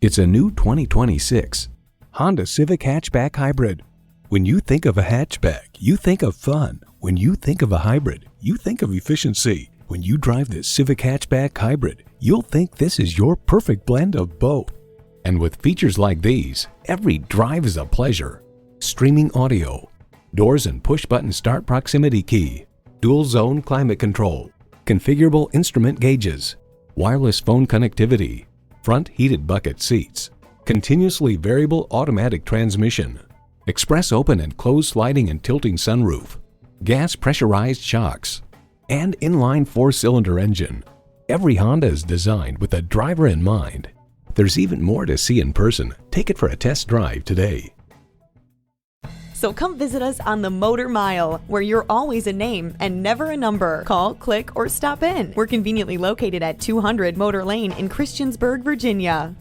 It's a new 2026 Honda Civic Hatchback Hybrid. When you think of a hatchback, you think of fun. When you think of a hybrid, you think of efficiency. When you drive this Civic Hatchback Hybrid, you'll think this is your perfect blend of both. And with features like these, every drive is a pleasure. Streaming audio, doors and push-button start proximity key, dual zone climate control, configurable instrument gauges, wireless phone connectivity, front heated bucket seats, continuously variable automatic transmission, express open and closed sliding and tilting sunroof, gas pressurized shocks, and inline 4-cylinder engine. Every Honda is designed with the driver in mind. There's even more to see in person. Take it for a test drive today. So come visit us on the Motor Mile, where you're always a name and never a number. Call, click, or stop in. We're conveniently located at 200 Motor Lane in Christiansburg, Virginia.